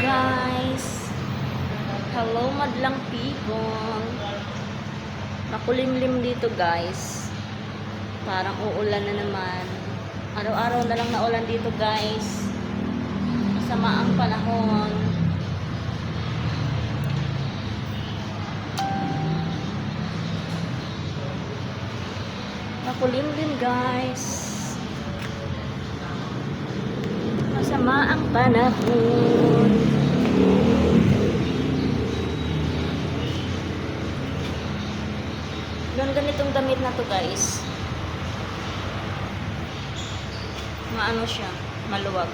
guys. Hello madlang people. Makulimlim dito guys. Parang uulan na naman. Araw-araw na lang naulan dito guys. Masama ang panahon. Makulimlim guys. Masama ang panahon. Ganitong damit na to guys. Maano siya, maluwag.